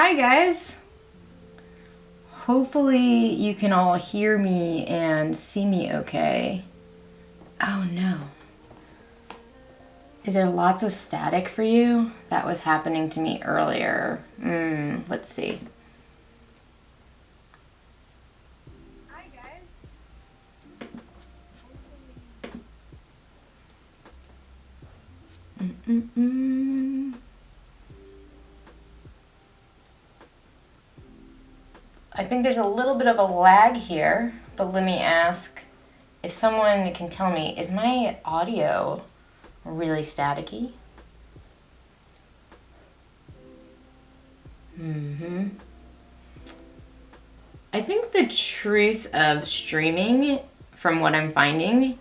Hi guys! Hopefully you can all hear me and see me okay. Oh no. Is there lots of static for you? That was happening to me earlier. Let's see. Hi guys! I think there's a little bit of a lag here, but let me ask if someone can tell me, is my audio really staticky? I think the truth of streaming, from what I'm finding,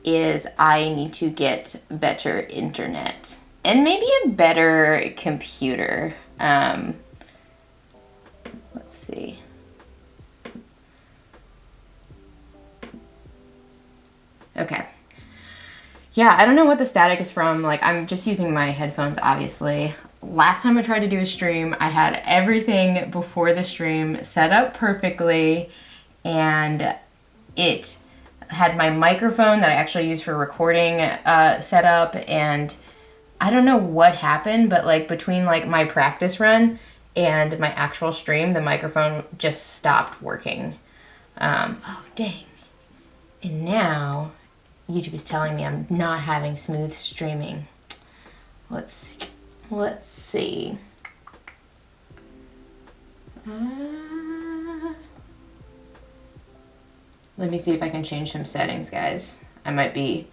is I need to get better internet and maybe a better computer. Let's see. Okay. Yeah, I don't know what the static is from. Like, I'm just using my headphones, obviously. Last time I tried to do a stream, I had everything before the stream set up perfectly, and it had my microphone that I actually use for recording set up, and I don't know what happened, but like between like my practice run and my actual stream, the microphone just stopped working. Oh, dang. And now YouTube is telling me I'm not having smooth streaming. Let's see. Let me see if I can change some settings, guys. I might be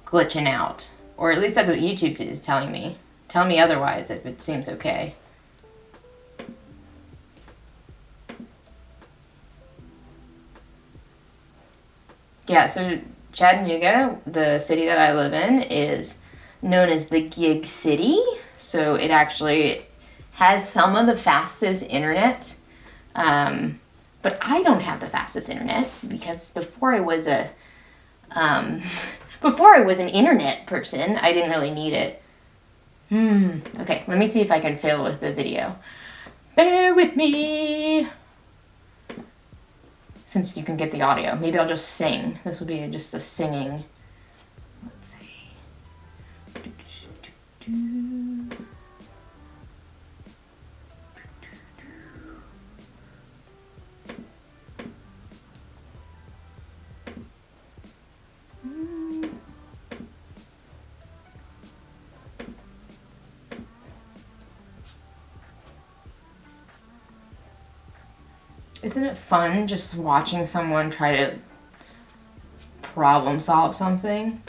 glitching out. Or at least that's what YouTube is telling me. Tell me otherwise if it seems okay. Yeah, so Chattanooga, the city that I live in, is known as the gig city. So it actually has some of the fastest internet. But I don't have the fastest internet because before I was an internet person, I didn't really need it. Okay, let me see if I can fail with the video. Bear with me. Since you can get the audio, maybe I'll just sing. This will be just a singing. Let's see. Isn't it fun just watching someone try to problem solve something?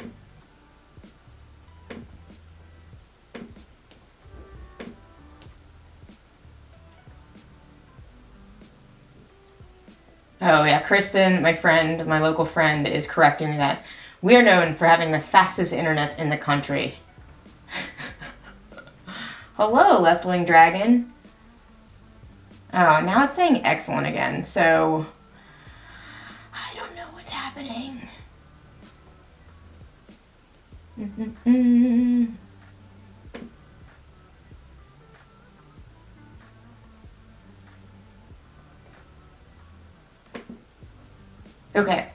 Oh yeah, Kristen, my friend, my local friend, is correcting me that we're known for having the fastest internet in the country. Hello, left-wing dragon. Oh, now it's saying excellent again, so I don't know what's happening. Okay.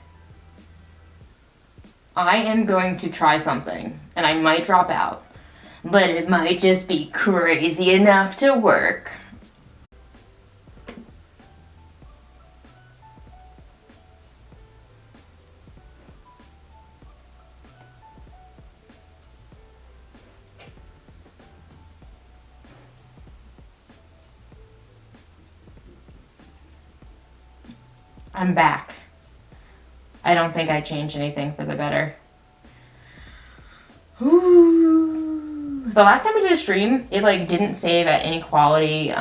I am going to try something, and I might drop out, but it might just be crazy enough to work. I'm back. I don't think I changed anything for the better. Ooh. The last time I did a stream, it like didn't save at any quality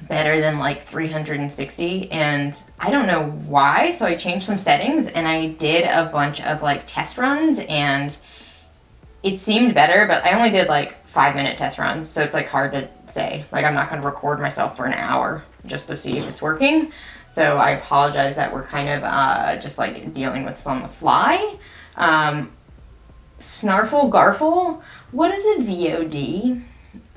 better than like 360, and I don't know why, so I changed some settings and I did a bunch of like test runs and it seemed better, but I only did like 5-minute test runs, so it's like hard to say. Like, I'm not going to record myself for an hour just to see if it's working. So I apologize that we're kind of just like dealing with this on the fly. Snarfle Garfle, what is it, VOD?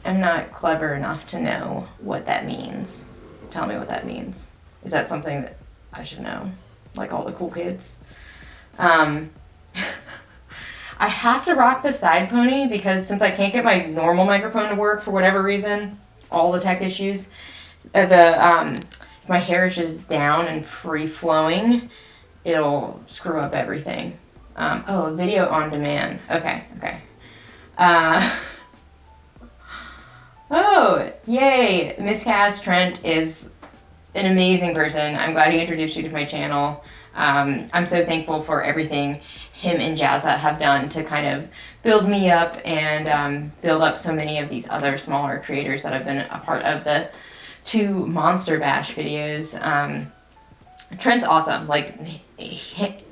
am not clever enough to know what that means. Tell me what that means. Is that something that I should know? Like all the cool kids? I have to rock the side pony because since I can't get my normal microphone to work for whatever reason, all the tech issues, if my hair is just down and free flowing, it'll screw up everything. Oh, video on demand. Okay. Oh, yay! Miscast Trent is an amazing person. I'm glad he introduced you to my channel. I'm so thankful for everything him and Jazza have done to kind of build me up and build up so many of these other smaller creators that have been a part of the 2 Monster Bash videos. Trent's awesome. Like,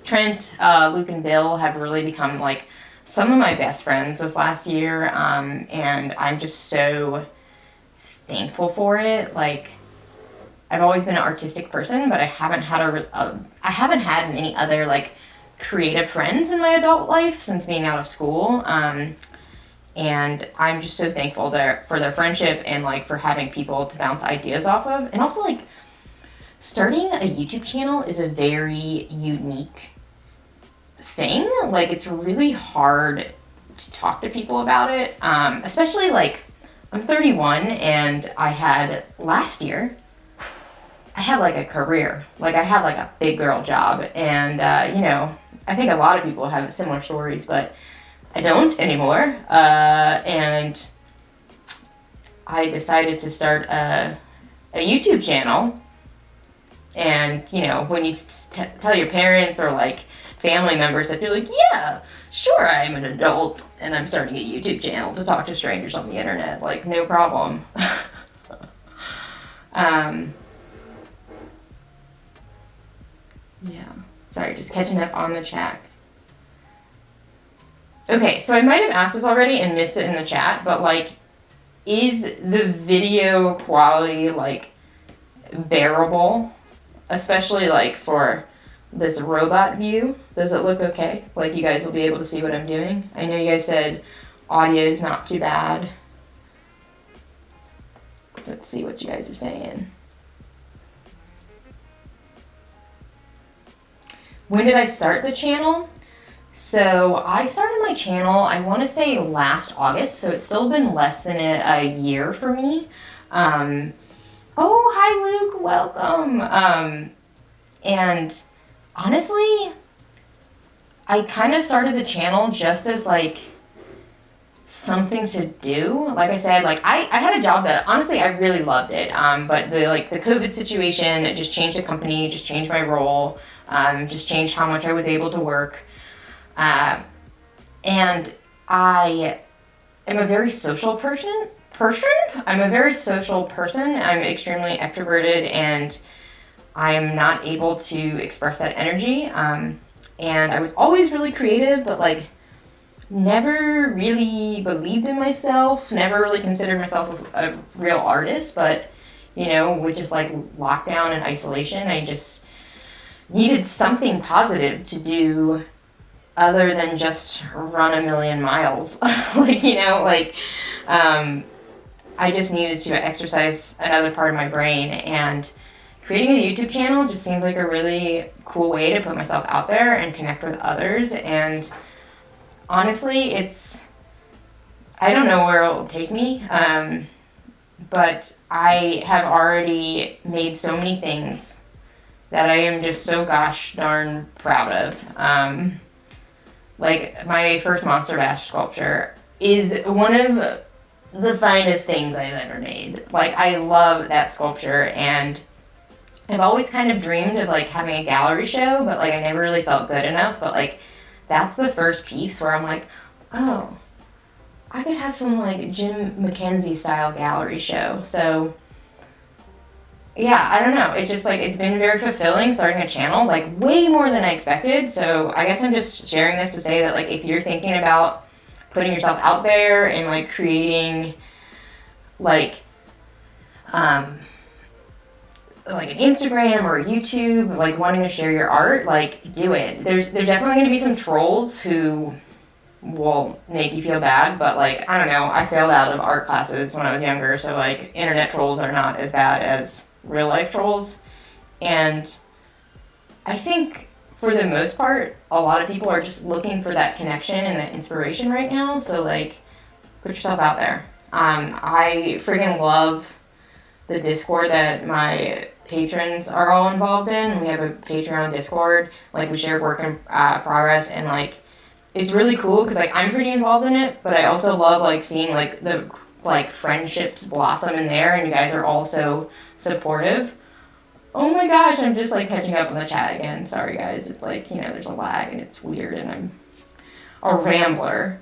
Trent, Luke, and Bill have really become, like, some of my best friends this last year, and I'm just so thankful for it. Like, I've always been an artistic person, but I haven't had many other, like, creative friends in my adult life since being out of school, and I'm just so thankful for their friendship and, like, for having people to bounce ideas off of. And also, like, starting a YouTube channel is a very unique thing. Like, it's really hard to talk to people about it, especially, like, I'm 31 and last year I had like a career. Like, I had like a big girl job, and you know, I think a lot of people have similar stories, but I don't anymore. And I decided to start a YouTube channel. And, you know, when you tell your parents or like family members that you're like, yeah, sure, I'm an adult and I'm starting a YouTube channel to talk to strangers on the internet, like, no problem. Yeah, sorry, just catching up on the chat. Okay, so I might have asked this already and missed it in the chat, but, like, is the video quality, like, bearable? Especially, like, for this robot view. Does it look okay? Like, you guys will be able to see what I'm doing? I know you guys said audio is not too bad. Let's see what you guys are saying. When did I start the channel? So I started my channel, I want to say last August, so it's still been less than a year for me. Oh, hi Luke, welcome. And honestly, I kind of started the channel just as like something to do. Like I said, like I had a job that honestly I really loved it. But the COVID situation, it just changed the company, just changed my role, just changed how much I was able to work. And I am a very social person. I'm a very social person. I'm extremely extroverted, and I'm not able to express that energy. And I was always really creative, but like never really believed in myself, never really considered myself a real artist. But, you know, with just like lockdown and isolation, I just needed something positive to do other than just run a million miles. Like, you know, like, I just needed to exercise another part of my brain, and creating a YouTube channel just seemed like a really cool way to put myself out there and connect with others. And honestly, I don't know where it will take me, but I have already made so many things that I am just so gosh darn proud of. Like, my first Monster Bash sculpture is one of the finest things I've ever made. Like, I love that sculpture, and I've always kind of dreamed of, like, having a gallery show, but, like, I never really felt good enough. But, like, that's the first piece where I'm like, oh, I could have some, like, Jim McKenzie style gallery show. So, yeah, I don't know. It's just, like, it's been very fulfilling starting a channel, like, way more than I expected. So I guess I'm just sharing this to say that, like, if you're thinking about putting yourself out there and, like, creating, like an Instagram or YouTube, like, wanting to share your art, like, do it. There's definitely going to be some trolls who will make you feel bad, but like, I don't know, I failed out of art classes when I was younger, so like internet trolls are not as bad as real life trolls. And I think for the most part, a lot of people are just looking for that connection and that inspiration right now. So like, put yourself out there. I freaking love the Discord that my patrons are all involved in. We have a Patreon Discord. Like, we share work in progress, and like, it's really cool because like I'm pretty involved in it, but I also love like seeing like the like friendships blossom in there, and you guys are all so supportive. Oh my gosh, I'm just like catching up on the chat again. Sorry guys, it's like, you know, there's a lag and it's weird and I'm a rambler.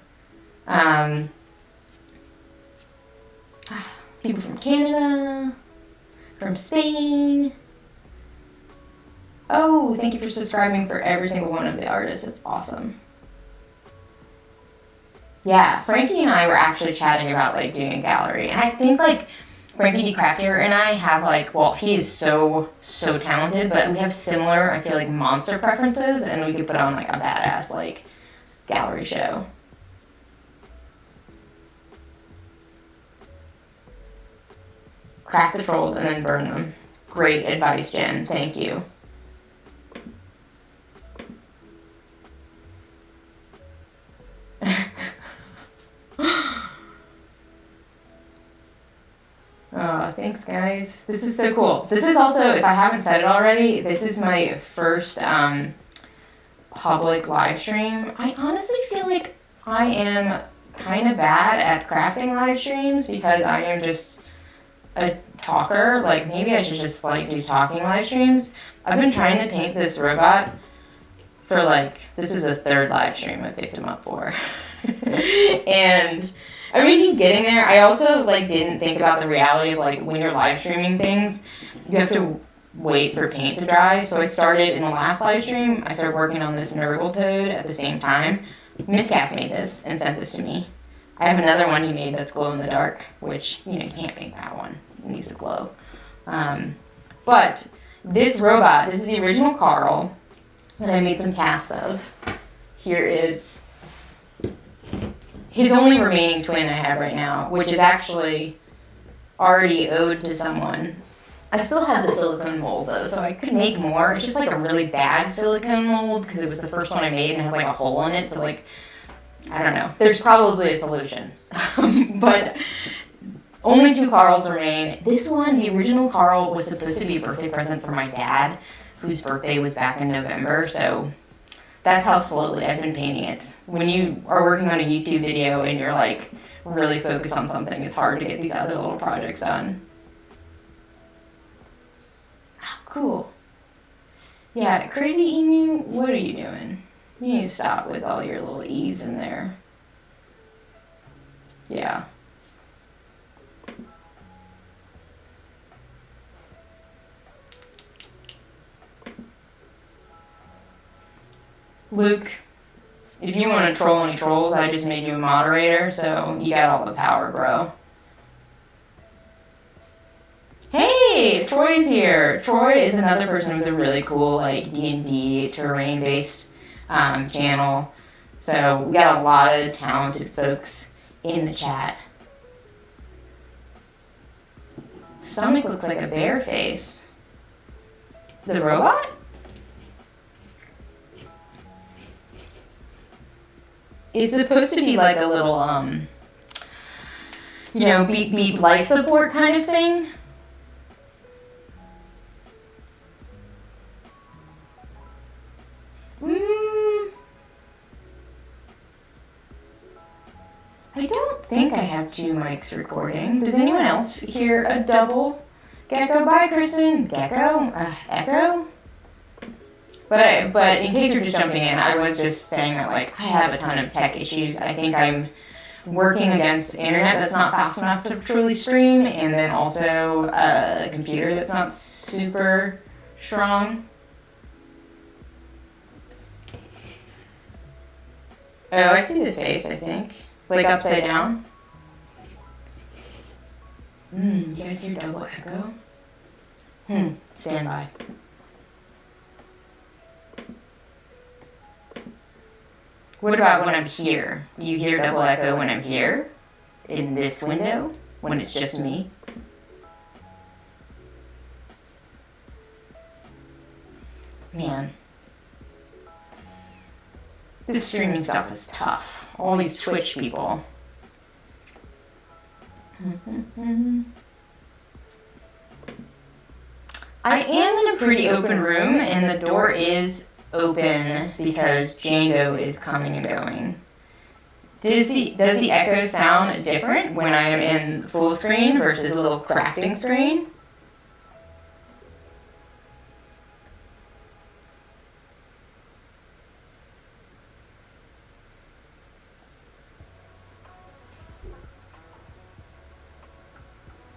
People from Canada, from Spain. Oh, thank you for subscribing for every single one of the artists. It's awesome. Yeah, Frankie and I were actually chatting about like doing a gallery, and I think like Frankie D. Craftier and I have like, well, he is so talented, but we have similar, I feel like, monster preferences, and we could put on like a badass like gallery show. Craft the trolls and then burn them. Great advice, Jen. Thank you. Oh, thanks guys. This is so cool. This is also, if I haven't said it already, this is my first public live stream. I honestly feel like I am kind of bad at crafting live streams because I am just a talker. Like, maybe I should just like do talking live streams. I've been trying to paint this robot for like, this is a third live stream I picked him up for. And I mean, he's getting there. I also like didn't think about the reality of like when you're live streaming things, you have to wait for paint to dry. So I started in the last live stream, I started working on this Nurgle toad at the same time. Miscast made this and sent this to me. I have another one he made that's glow in the dark, which, you know, you can't paint that one. It needs to glow. But this robot, this is the original Carl that I made some casts of. Here is his only remaining twin I have right now, which is actually already owed to someone. I still have the silicone mold though, so I could make more. It's just like a really bad silicone mold because it was the first one I made and has like a hole in it, so like, I don't know. There's probably a solution. But only 2 Carls remain. This one, the original Carl, was supposed to be a birthday present for my dad, whose birthday was back in November, so that's how slowly I've been painting it. When you are working on a YouTube video and you're like really focused on something, it's hard to get these other little projects done. Oh, cool. Yeah, Crazy Emu, what are you doing? You need to stop with all your little E's in there. Yeah. Luke, if you want to troll any trolls, I just made you a moderator, so you got all the power, bro. Hey, Troy's here. Troy is another person with a really cool like D&D terrain-based channel. So we got a lot of talented folks in the chat. Stomach looks like a bear face. The robot? It's supposed to be like a little, you know, beep beep life support kind of thing. I don't think I have 2 mics recording. Does anyone else hear a double gecko? Bye, Kristen. Gecko? Echo? But in case you're just jumping in, I was just saying that like I have a ton of tech issues. I think I'm working against internet that's not fast enough to truly stream, and then also a computer that's not super strong. Oh, I see the face, I think. Like upside down. You guys hear double echo? Stand by. What about when I'm here? Do you hear double echo when I'm here? In this window? When it's just me? Man. This streaming stuff is tough. All these Twitch people. I am in a pretty open room, and the door is open because Django is coming and going. Does the echo sound different when I am in full screen versus a little crafting screen?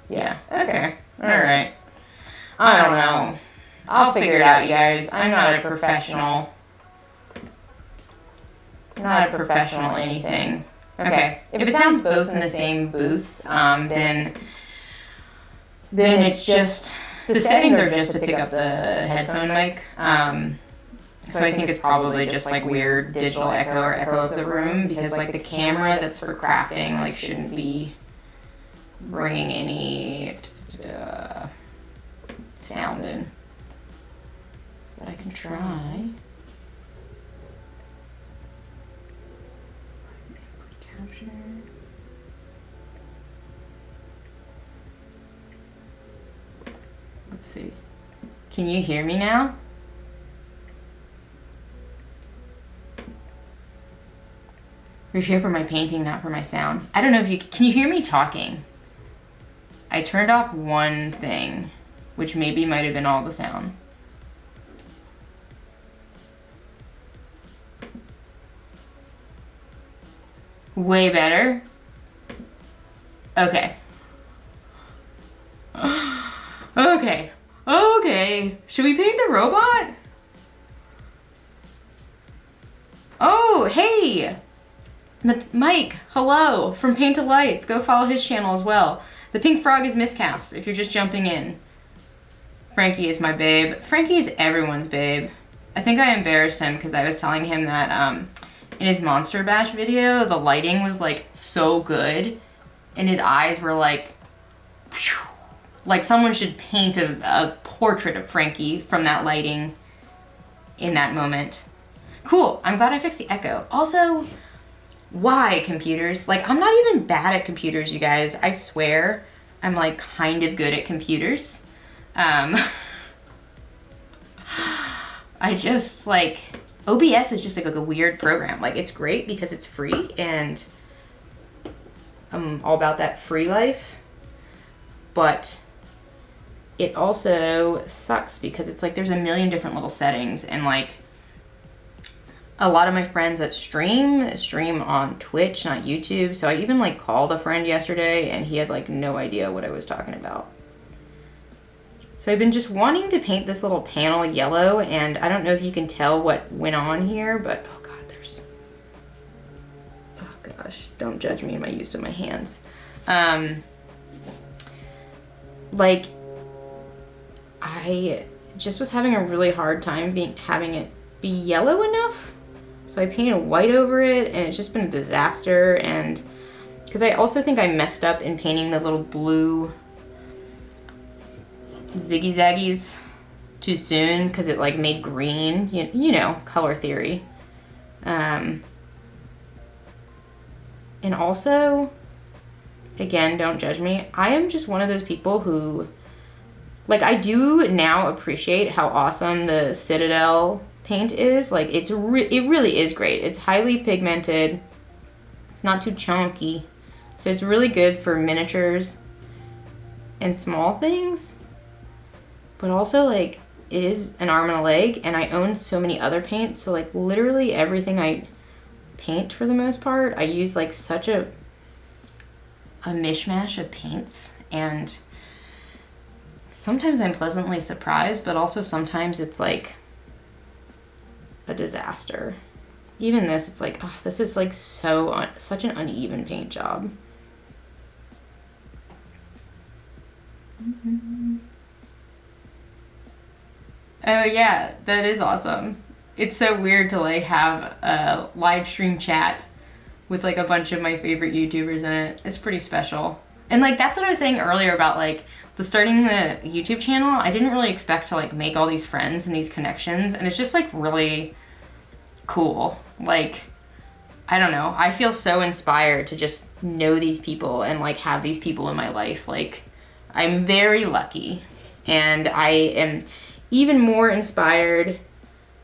Yeah, okay, alright. I don't know. I'll figure it out, you guys. I'm not a professional. Not a professional anything. Okay, if it sounds both in the same booths, then it's just, the settings are just to pick up the headphone mic. So I think it's probably just like weird digital echo or echo of the room, because like the camera that's for crafting like shouldn't be bringing any sound in. But I can try. Capture. Let's see. Can you hear me now? You're here for my painting, not for my sound. I don't know if you can you hear me talking? I turned off one thing, which maybe might have been all the sound. Way better. Okay. Okay. Okay. Should we paint the robot? Oh, hey! Mike, hello, from Paint to Life. Go follow his channel as well. The pink frog is miscast if you're just jumping in. Frankie is my babe. Frankie is everyone's babe. I think I embarrassed him because I was telling him that in his Monster Bash video, the lighting was like so good and his eyes were like, whew, like someone should paint a portrait of Frankie from that lighting in that moment. Cool, I'm glad I fixed the echo. Also, why computers? Like, I'm not even bad at computers, you guys. I swear I'm like kind of good at computers. I just like, OBS is just like a weird program. Like, it's great because it's free and I'm all about that free life. But it also sucks because it's like there's a million different little settings, and like a lot of my friends that stream on Twitch, not YouTube. So I even like called a friend yesterday and he had like no idea what I was talking about. So I've been just wanting to paint this little panel yellow, and I don't know if you can tell what went on here, but oh god, there's, oh gosh, don't judge me in my use of my hands. Like, I just was having a really hard time having it be yellow enough. So I painted white over it, and it's just been a disaster. And because I also think I messed up in painting the little blue ziggy zaggies too soon, because it like made green, you know, color theory. And also, again, don't judge me, I am just one of those people who, like, I do now appreciate how awesome the Citadel paint is. Like, it really is great. It's highly pigmented. It's not too chunky. So it's really good for miniatures and small things. But also, like, it is an arm and a leg, and I own so many other paints. So, like, literally everything I paint, for the most part, I use, like, such a mishmash of paints. And sometimes I'm pleasantly surprised, but also sometimes it's, like, a disaster. Even this, it's like, oh, this is like such an uneven paint job. Oh yeah, that is awesome. it's so weird to like have a live stream chat with like a bunch of my favorite YouTubers in it. It's pretty special. And like that's what I was saying earlier about like starting the YouTube channel. I didn't really expect to like make all these friends and these connections, and it's just like really cool. Like, I don't know, I feel so inspired to just know these people and like have these people in my life. Like, I'm very lucky, and I am even more inspired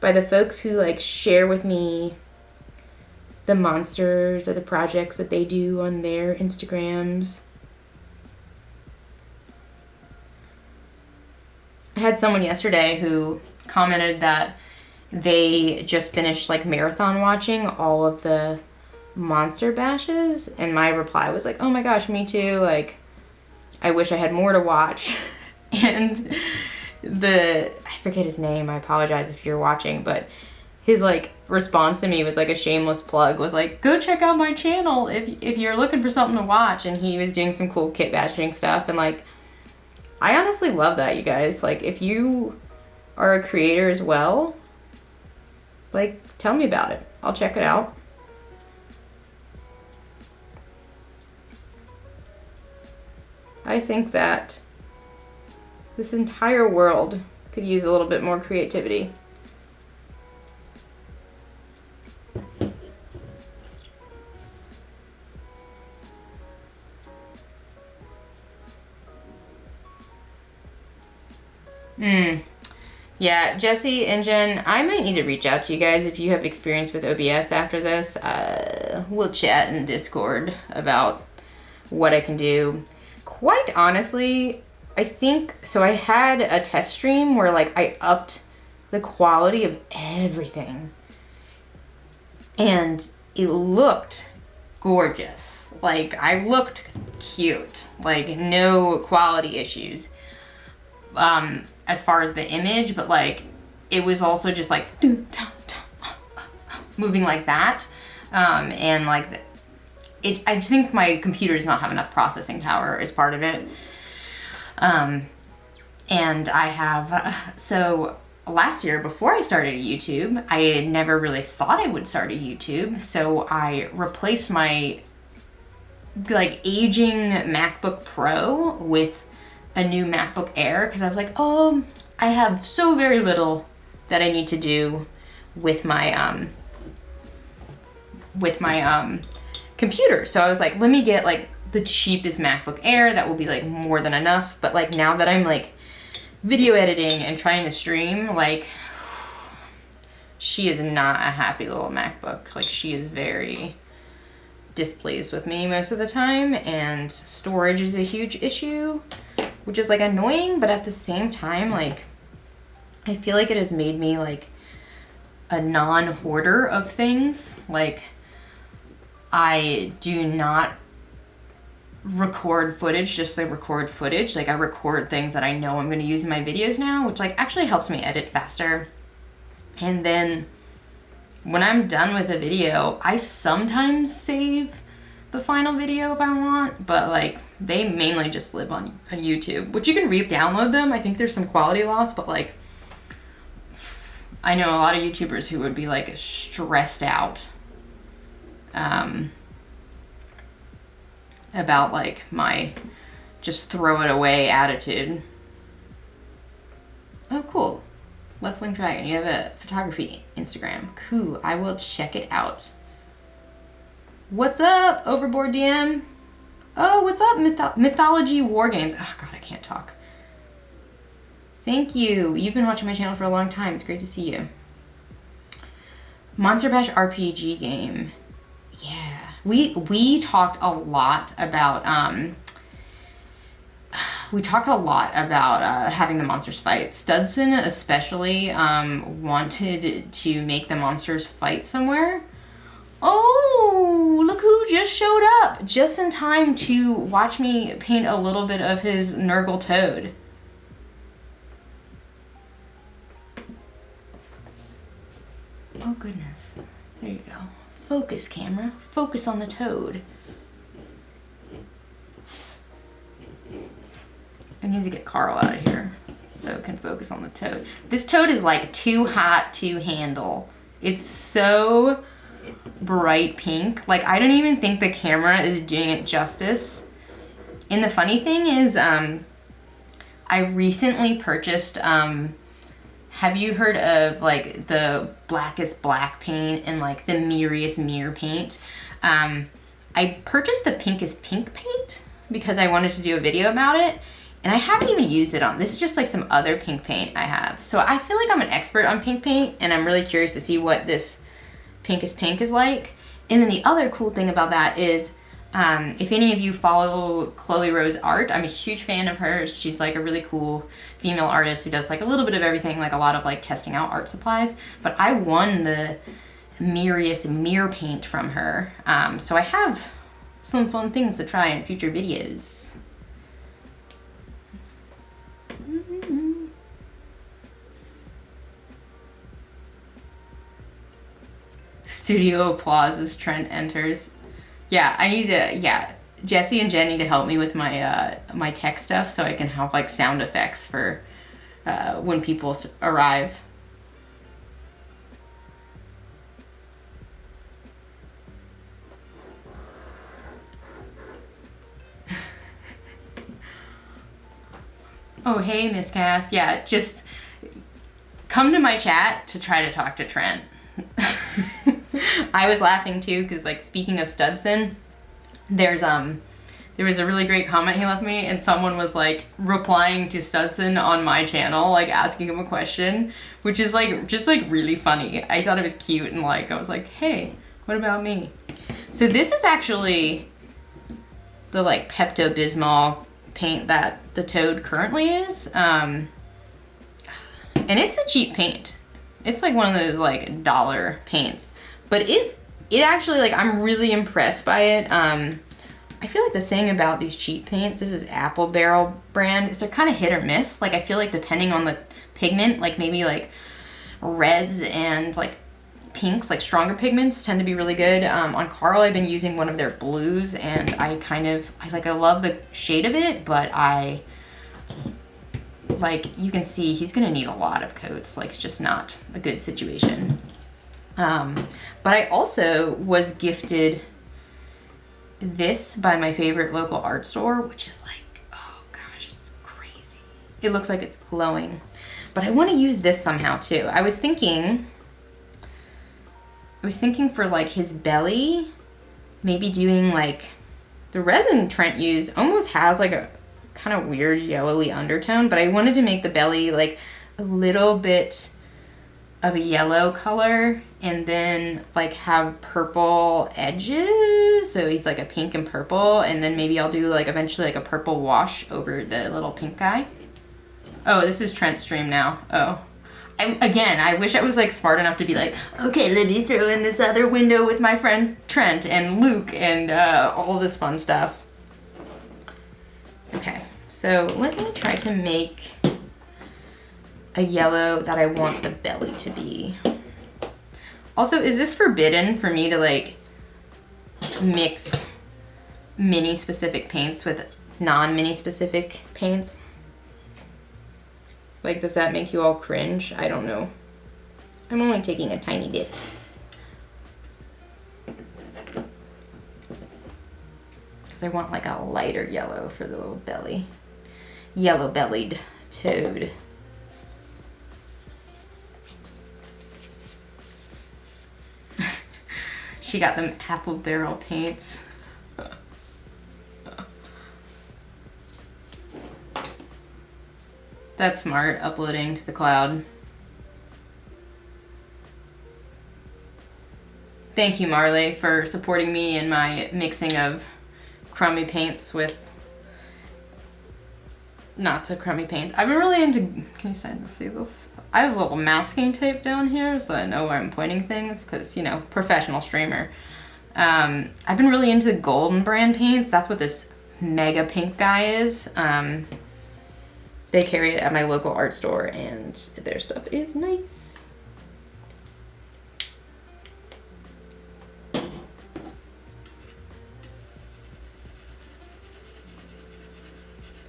by the folks who like share with me the monsters or the projects that they do on their Instagrams. I had someone yesterday who commented that they just finished like marathon watching all of the monster bashes, and my reply was like, oh my gosh, me too, like I wish I had more to watch. And I forget his name, I apologize if you're watching, but his like response to me was like a shameless plug, was like, go check out my channel if you're looking for something to watch. And he was doing some cool kit bashing stuff, and like I honestly love that, you guys. Like, if you are a creator as well, like, tell me about it. I'll check it out. I think that this entire world could use a little bit more creativity. Yeah, Jesse, Engine, I might need to reach out to you guys if you have experience with OBS after this. We'll chat in Discord about what I can do. Quite honestly, I think, so I had a test stream where like I upped the quality of everything, and it looked gorgeous. Like, I looked cute, like no quality issues. As far as the image, but like it was also just like moving like that, and like I just think my computer does not have enough processing power as part of it. And I have so last year, before I started YouTube, I never really thought I would start a YouTube, so I replaced my like aging MacBook Pro with a new MacBook Air, because I was like, oh, I have so very little that I need to do with my computer. So I was like, let me get like the cheapest MacBook Air that will be like more than enough. But like now that I'm like video editing and trying to stream, like she is not a happy little MacBook. Like, she is very displeased with me most of the time, and storage is a huge issue, which is like annoying, but at the same time, like I feel like it has made me like a non-hoarder of things. Like, I do not record footage just to record footage. Like, I record things that I know I'm going to use in my videos now, which like actually helps me edit faster. And then when I'm done with a video, I sometimes save the final video if I want, but like they mainly just live on YouTube, which you can re-download them. I think there's some quality loss, but like I know a lot of YouTubers who would be like stressed out about like my just throw it away attitude. Oh, cool. Left Wing Dragon, you have a photography Instagram. Cool, I will check it out. What's up, Overboard DM? Oh, what's up, Mythology War Games? Oh god, I can't talk. Thank you. You've been watching my channel for a long time. It's great to see you. Monster Bash RPG game. Yeah. We talked a lot about having the monsters fight. Studson especially wanted to make the monsters fight somewhere. Oh, look who just showed up just in time to watch me paint a little bit of his Nurgle Toad. Oh goodness, there you go. Focus, camera, focus on the toad. I need to get Carl out of here so it can focus on the toad. This toad is like too hot to handle. It's so bright pink. Like, I don't even think the camera is doing it justice. And the funny thing is, I recently purchased, have you heard of like the blackest black paint and like the mirrorest mirror paint? I purchased the pinkest pink paint because I wanted to do a video about it, and I haven't even used it on. This is just like some other pink paint I have. So I feel like I'm an expert on pink paint, and I'm really curious to see what this pinkest pink is like. And then the other cool thing about that is, if any of you follow Chloe Rose art, I'm a huge fan of hers. She's like a really cool female artist who does like a little bit of everything, like a lot of like testing out art supplies. But I won the mirrorest mirror paint from her. So I have some fun things to try in future videos. Studio applause as Trent enters. Yeah, I need to, yeah, Jesse and Jen need to help me with my my tech stuff so I can have like sound effects for when people arrive. Oh, hey, Miss Cass. Yeah, just come to my chat to try to talk to Trent. I was laughing too because, like, speaking of Studson, there was a really great comment he left me, and someone was like replying to Studson on my channel, like asking him a question, which is like just like really funny. I thought it was cute, and like I was like, hey, what about me? So this is actually the like Pepto-Bismol paint that the toad currently is, and it's a cheap paint. It's like one of those like dollar paints, but it actually, like, I'm really impressed by it. I feel like the thing about these cheap paints, this is Apple Barrel brand, is they're kind of hit or miss. Like, I feel like depending on the pigment, like maybe like reds and like pinks, like stronger pigments tend to be really good. On Carl, I've been using one of their blues, and I love the shade of it, but like, you can see he's gonna need a lot of coats. Like, it's just not a good situation. But I also was gifted this by my favorite local art store, which is like, oh gosh, it's crazy. It looks like it's glowing, but I want to use this somehow too. I was thinking for like his belly, maybe doing like the resin Trent used almost has like a kind of weird yellowy undertone, but I wanted to make the belly like a little bit of a yellow color and then like have purple edges, so he's like a pink and purple, and then maybe I'll do like eventually like a purple wash over the little pink guy. Oh, this is Trent's stream now. Oh, I wish I was like smart enough to be like, okay, let me throw in this other window with my friend Trent and Luke and all this fun stuff. Okay, so let me try to make a yellow that I want the belly to be. Also, is this forbidden for me to like mix mini specific paints with non-mini specific paints? Like, does that make you all cringe? I don't know. I'm only taking a tiny bit. Because I want like a lighter yellow for the little belly. Yellow-bellied toad. She got them Apple Barrel paints. That's smart, uploading to the cloud. Thank you, Marley, for supporting me in my mixing of crummy paints with not so crummy paints. I've been really into, can you see this? I have a little masking tape down here so I know where I'm pointing things because, you know, professional streamer. I've been really into Golden brand paints. That's what this mega pink guy is. They carry it at my local art store and their stuff is nice.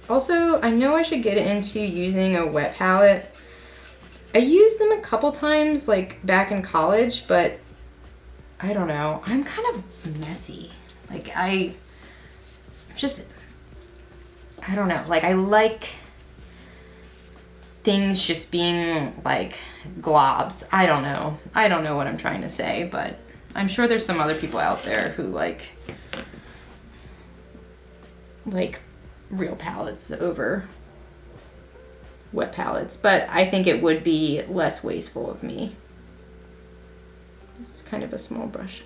Also, I know I should get into using a wet palette. I used them a couple times, like back in college, but I don't know. I'm kind of messy. Like I don't know. Like I like things just being like globs. I don't know. I don't know what I'm trying to say, but I'm sure there's some other people out there who like real palettes over wet palettes, but I think it would be less wasteful of me. This is kind of a small brush.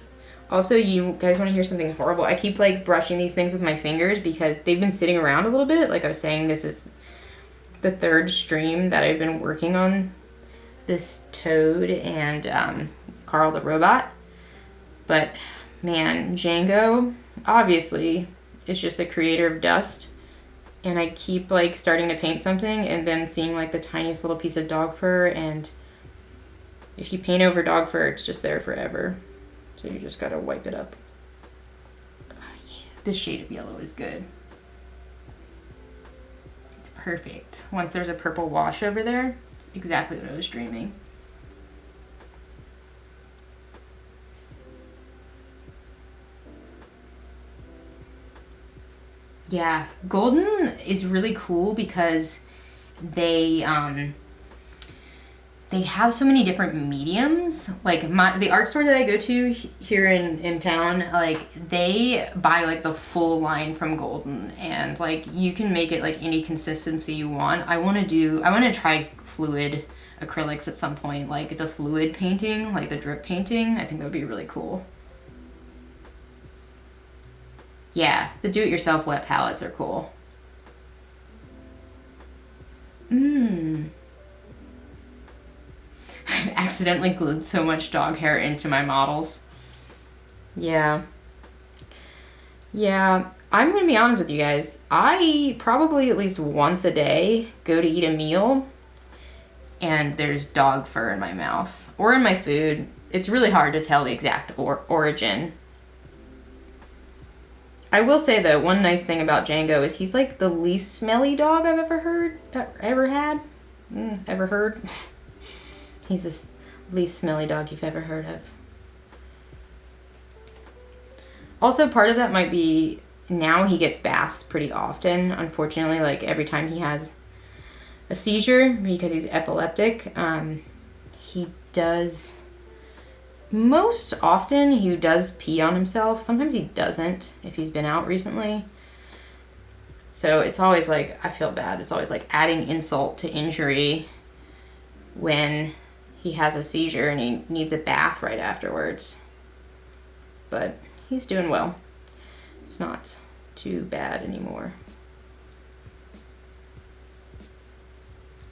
Also, you guys want to hear something horrible? I keep like brushing these things with my fingers because they've been sitting around a little bit. Like I was saying, this is the third stream that I've been working on this Toad and Carl the robot. But man, Django obviously is just a creator of dust. And I keep like starting to paint something and then seeing like the tiniest little piece of dog fur, and if you paint over dog fur, it's just there forever. So you just gotta wipe it up. Oh, yeah. This shade of yellow is good. It's perfect. Once there's a purple wash over there, it's exactly what I was dreaming. Yeah, Golden is really cool because they have so many different mediums. Like the art store that I go to here in town, like they buy like the full line from Golden, and like you can make it like any consistency you want. I want to try fluid acrylics at some point, like the fluid painting, like the drip painting. I think that would be really cool. Yeah, the do-it-yourself wet palettes are cool. I've accidentally glued so much dog hair into my models. Yeah. Yeah, I'm gonna be honest with you guys. I probably at least once a day go to eat a meal and there's dog fur in my mouth or in my food. It's really hard to tell the exact origin. I will say though, one nice thing about Django is he's like the least smelly dog I've ever had. He's the least smelly dog you've ever heard of. Also, part of that might be now he gets baths pretty often. Unfortunately, like every time he has a seizure because he's epileptic, he does. Most often he does pee on himself. Sometimes he doesn't if he's been out recently. So it's always like, I feel bad. It's always like adding insult to injury when he has a seizure and he needs a bath right afterwards. But he's doing well. It's not too bad anymore.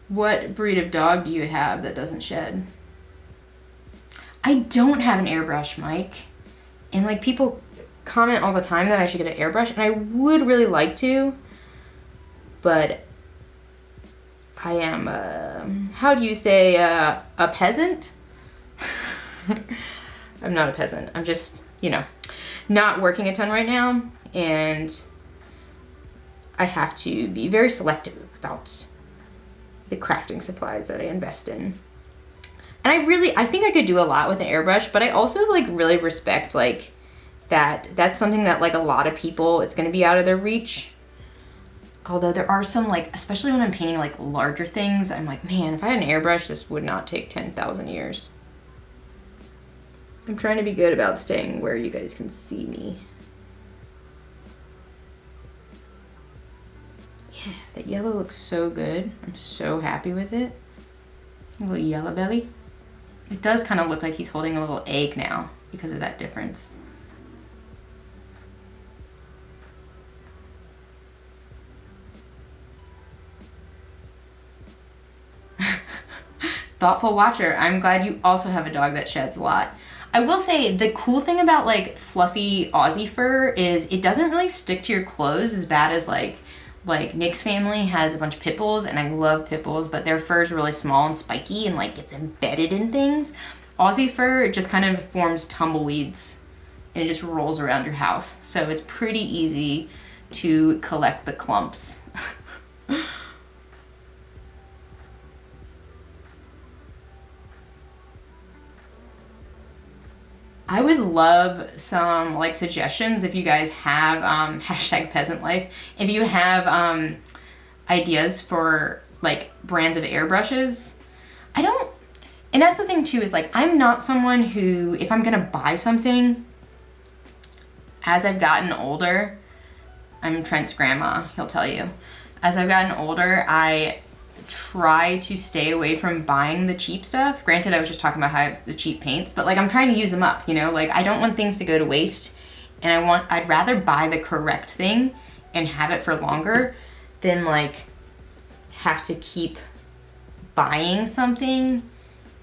What breed of dog do you have that doesn't shed? I don't have an airbrush, Mike. And like people comment all the time that I should get an airbrush, and I would really like to, but I am, how do you say, a peasant? I'm not a peasant. I'm just, not working a ton right now, and I have to be very selective about the crafting supplies that I invest in. And I think I could do a lot with an airbrush, but I also like really respect like that's something that like a lot of people, it's gonna be out of their reach. Although there are some like, especially when I'm painting like larger things, I'm like, man, if I had an airbrush, this would not take 10,000 years. I'm trying to be good about staying where you guys can see me. Yeah, that yellow looks so good. I'm so happy with it. A little yellow belly. It does kind of look like he's holding a little egg now because of that difference. Thoughtful watcher. I'm glad you also have a dog that sheds a lot. I will say the cool thing about like fluffy Aussie fur is it doesn't really stick to your clothes as bad as like Nick's family has a bunch of pit bulls, and I love pit bulls, but their fur is really small and spiky and like gets embedded in things. Aussie fur, it just kind of forms tumbleweeds and it just rolls around your house. So it's pretty easy to collect the clumps. I would love some like suggestions if you guys have hashtag peasant life. If you have ideas for like brands of airbrushes. I don't, and that's the thing too, is like I'm not someone who, if I'm gonna buy something, as I've gotten older, I'm Trent's grandma, he'll tell you. As I've gotten older, I try to stay away from buying the cheap stuff. Granted, I was just talking about how I have the cheap paints, but like I'm trying to use them up, you know? Like I don't want things to go to waste, and I'd rather buy the correct thing and have it for longer than like have to keep buying something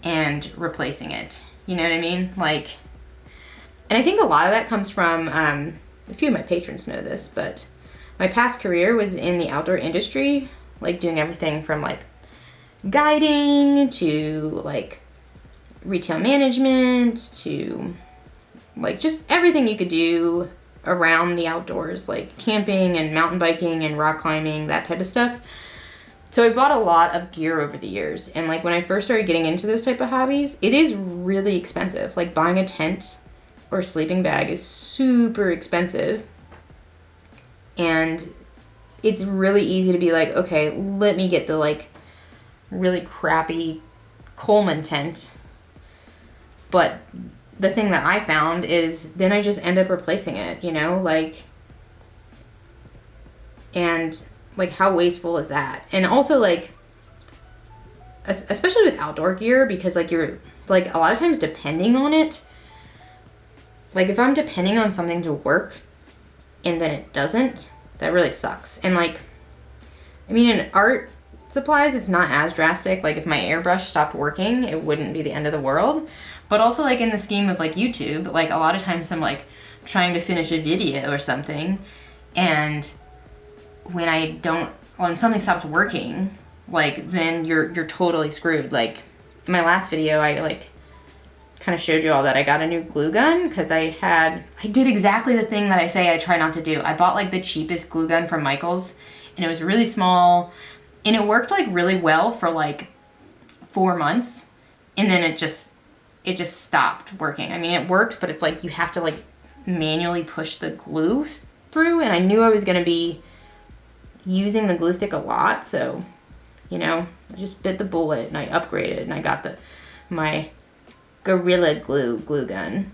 and replacing it. You know what I mean? Like, and I think a lot of that comes from, a few of my patrons know this, but my past career was in the outdoor industry, like doing everything from like guiding to like retail management to like just everything you could do around the outdoors, like camping and mountain biking and rock climbing, that type of stuff. So I bought a lot of gear over the years, and like when I first started getting into those type of hobbies, it is really expensive. Like buying a tent or a sleeping bag is super expensive, and it's really easy to be like, okay, let me get the like really crappy Coleman tent. But the thing that I found is then I just end up replacing it, you know, like, and like how wasteful is that? And also like, especially with outdoor gear, because like you're like a lot of times depending on it. Like if I'm depending on something to work and then it doesn't, that really sucks. And like, I mean, in art supplies, it's not as drastic. Like if my airbrush stopped working, it wouldn't be the end of the world. But also like in the scheme of like YouTube, like a lot of times I'm like trying to finish a video or something, and when something stops working, like then you're totally screwed. Like in my last video, I like kind of showed you all that I got a new glue gun because I did exactly the thing that I say I try not to do. I bought like the cheapest glue gun from Michael's, and it was really small, and it worked like really well for like 4 months, and then it just stopped working. I mean, it works, but it's like you have to like manually push the glue through, and I knew I was gonna be using the glue stick a lot, so you know, I just bit the bullet and I upgraded and I got my Gorilla Glue gun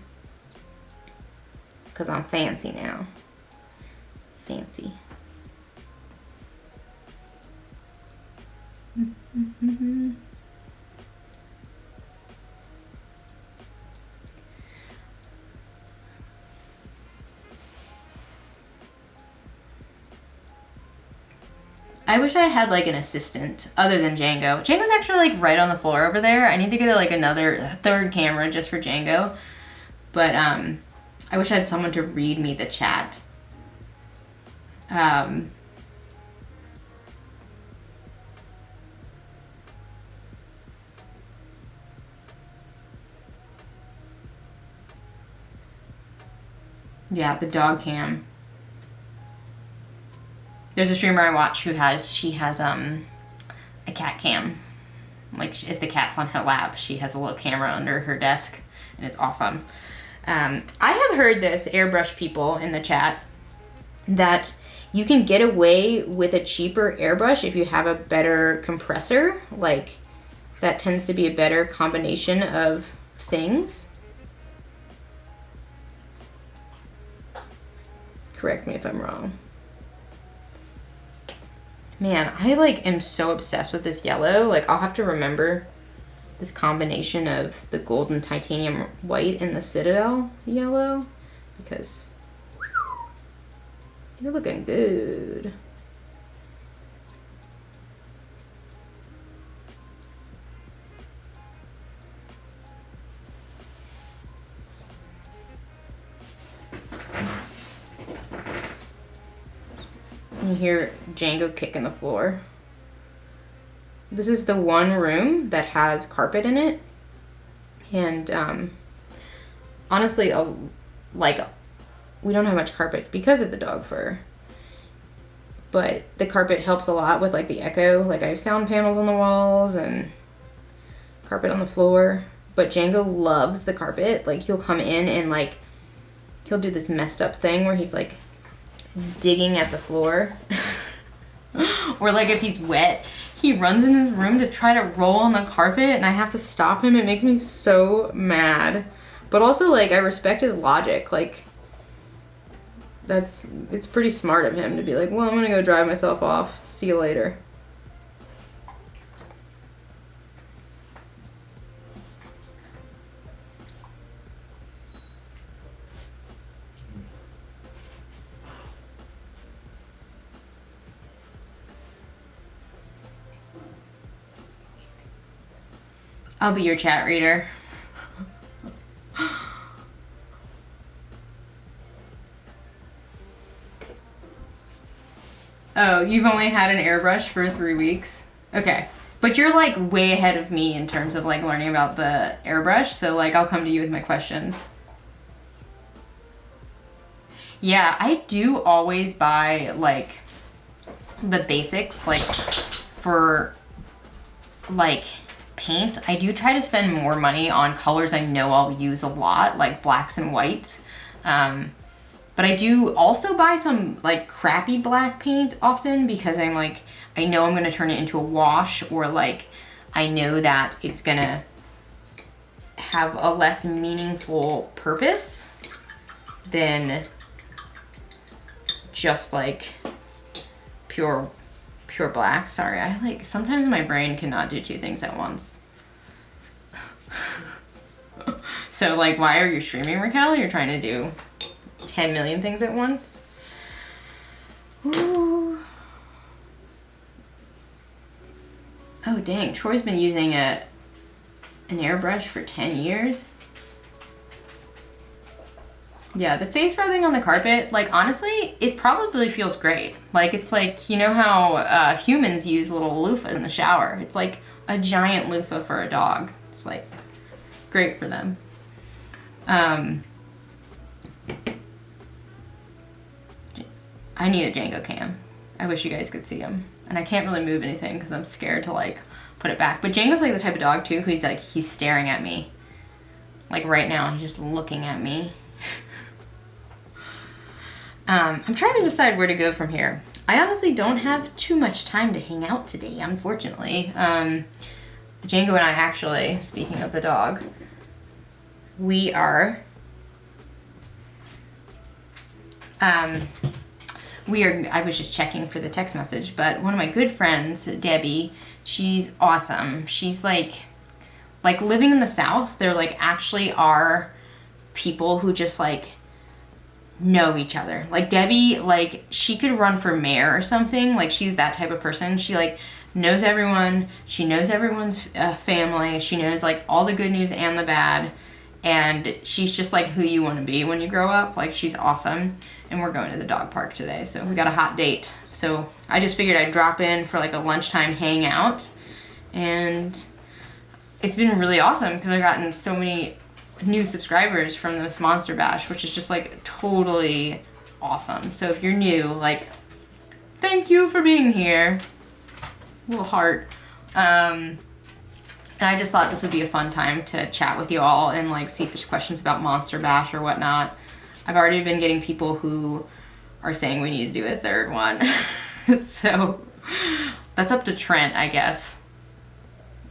because I'm fancy now. Fancy. I wish I had like an assistant other than Django. Django's actually like right on the floor over there. I need to get like another third camera just for Django. But I wish I had someone to read me the chat. Yeah, the dog cam. There's a streamer I watch she has a cat cam. Like if the cat's on her lap, she has a little camera under her desk, and it's awesome. I have heard this, airbrush people in the chat, that you can get away with a cheaper airbrush if you have a better compressor. Like that tends to be a better combination of things. Correct me if I'm wrong. Man, I like am so obsessed with this yellow. Like I'll have to remember this combination of the gold and titanium white and the Citadel yellow, because you're looking good. You hear Django kicking the floor. This is the one room that has carpet in it, and honestly, like we don't have much carpet because of the dog fur. but the carpet helps a lot with like the echo. Like I have sound panels on the walls and carpet on the floor. But Django loves the carpet. Like he'll come in and like he'll do this messed up thing where he's like digging at the floor. Or like if he's wet, he runs in his room to try to roll on the carpet and I have to stop him. It makes me so mad. But also like I respect his logic. Like it's pretty smart of him to be like, well, I'm gonna go drive myself off. See you later. I'll be your chat reader. Oh, you've only had an airbrush for 3 weeks? Okay. But you're like way ahead of me in terms of like learning about the airbrush, so like I'll come to you with my questions. Yeah, I do always buy like the basics, like for like paint. I do try to spend more money on colors I know I'll use a lot, like blacks and whites. But I do also buy some like crappy black paint often because I'm like, I know I'm gonna turn it into a wash, or like I know that it's gonna have a less meaningful purpose than just like pure black. Sorry, I like, sometimes my brain cannot do two things at once. So like, why are you streaming, Raquel? You're trying to do 10 million things at once? Ooh. Oh dang, Troy's been using an airbrush for 10 years. Yeah, the face rubbing on the carpet, like honestly, it probably feels great. Like it's like, you know how humans use little loofahs in the shower? It's like a giant loofah for a dog. It's like great for them. I need a Django cam. I wish you guys could see him. And I can't really move anything because I'm scared to like put it back. But Django's like the type of dog too, who's like, he's staring at me. Like right now, he's just looking at me. I'm trying to decide where to go from here. I honestly don't have too much time to hang out today, unfortunately. Django and I actually, speaking of the dog, I was just checking for the text message, but one of my good friends, Debbie, she's awesome. She's like living in the South, there like actually are people who just like know each other. Like Debbie, like she could run for mayor or something. Like she's that type of person. She like knows everyone. She knows everyone's family. She knows like all the good news and the bad. And she's just like who you want to be when you grow up. Like she's awesome. And we're going to the dog park today, so we got a hot date. So I just figured I'd drop in for like a lunchtime hangout. And it's been really awesome because I've gotten so many new subscribers from this Monster Bash, which is just like totally awesome. So if you're new, like, thank you for being here. Little heart. And I just thought this would be a fun time to chat with you all and like see if there's questions about Monster Bash or whatnot. I've already been getting people who are saying we need to do a third one. So that's up to Trent, I guess.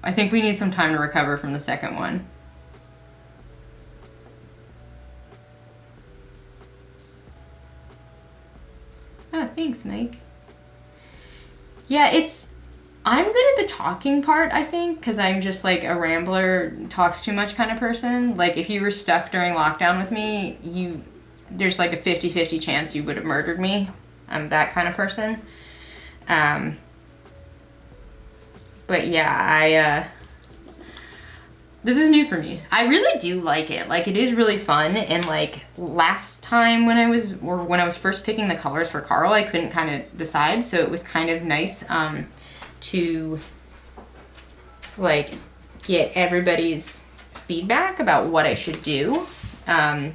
I think we need some time to recover from the second one. Oh, thanks, Mike. Yeah, I'm good at the talking part, I think, because I'm just like a rambler, talks too much kind of person. Like if you were stuck during lockdown with me, there's like a 50-50 chance you would have murdered me. I'm that kind of person. But yeah, this is new for me. I really do like it. Like it is really fun. And like last time when I was first picking the colors for Carl, I couldn't kind of decide. So it was kind of nice to like get everybody's feedback about what I should do. So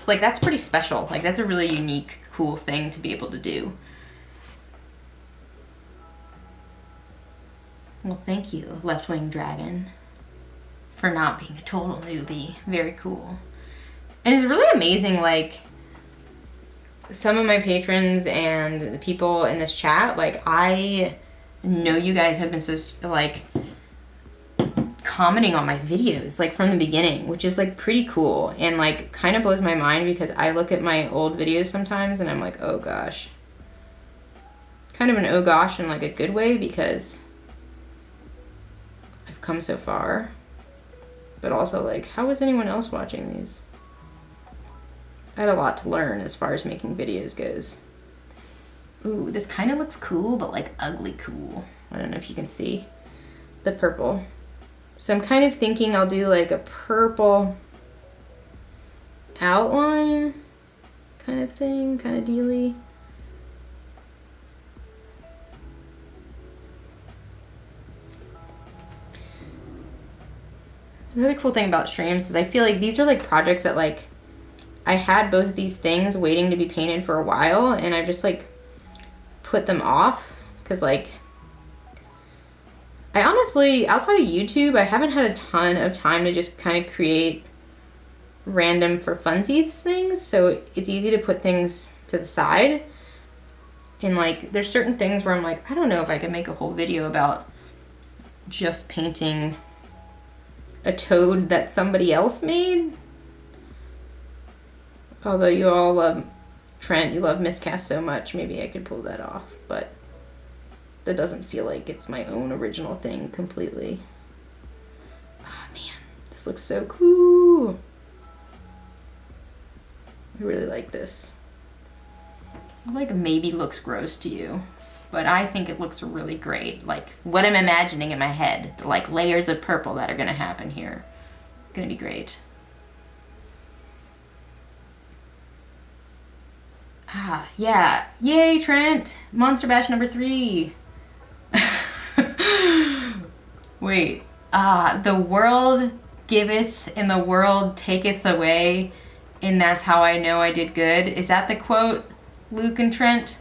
like that's pretty special. Like that's a really unique, cool thing to be able to do. Well, thank you, Left Wing Dragon, for not being a total newbie. Very cool. And it's really amazing, like, some of my patrons and the people in this chat, like, I know you guys have been so, like, commenting on my videos, like, from the beginning, which is, like, pretty cool. And, like, kind of blows my mind because I look at my old videos sometimes and I'm like, oh gosh. Kind of an oh gosh in, like, a good way because I've come so far. But also, like, how is anyone else watching these? I had a lot to learn as far as making videos goes. Ooh, this kind of looks cool, but, like, ugly cool. I don't know if you can see the purple. So I'm kind of thinking I'll do, like, a purple outline kind of thing, kind of dealy. Another cool thing about streams is I feel like these are, like, projects that, like, I had both of these things waiting to be painted for a while, and I've just, like, put them off because, like, I honestly, outside of YouTube, I haven't had a ton of time to just kind of create random for funsies things, so it's easy to put things to the side. And, like, there's certain things where I'm like, I don't know if I could make a whole video about just painting a toad that somebody else made. Although you all love Trent, you love Miscast so much, maybe I could pull that off, but that doesn't feel like it's my own original thing completely. Oh man, this looks so cool. I really like this. Like, maybe looks gross to you, but I think it looks really great. Like, what I'm imagining in my head, the, like, layers of purple that are gonna happen here. Gonna be great. Ah, yeah. Yay, Trent! Monster Bash number 3. Wait. The world giveth and the world taketh away, and that's how I know I did good. Is that the quote, Luke and Trent?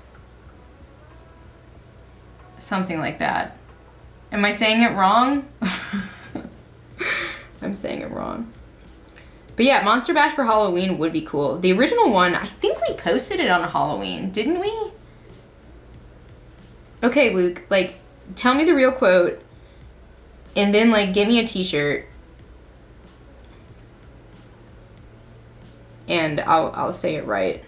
Something like that. Am I saying it wrong? I'm saying it wrong. But yeah, Monster Bash for Halloween would be cool. The original one, I think we posted it on Halloween, didn't we? Okay, Luke, like, tell me the real quote, and then, like, give me a t-shirt. And I'll say it right.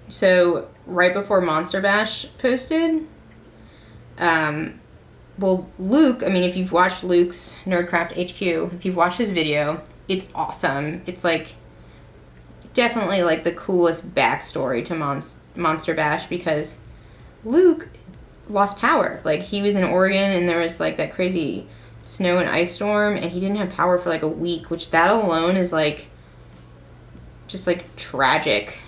So, right before Monster Bash posted, well, Luke, I mean, if you've watched Luke's Nerdcraft HQ, if you've watched his video, it's awesome. It's, like, definitely, like, the coolest backstory to Monster Bash because Luke lost power. Like, he was in Oregon and there was, like, that crazy snow and ice storm and he didn't have power for, like, a week, which that alone is, like, just, like, tragic.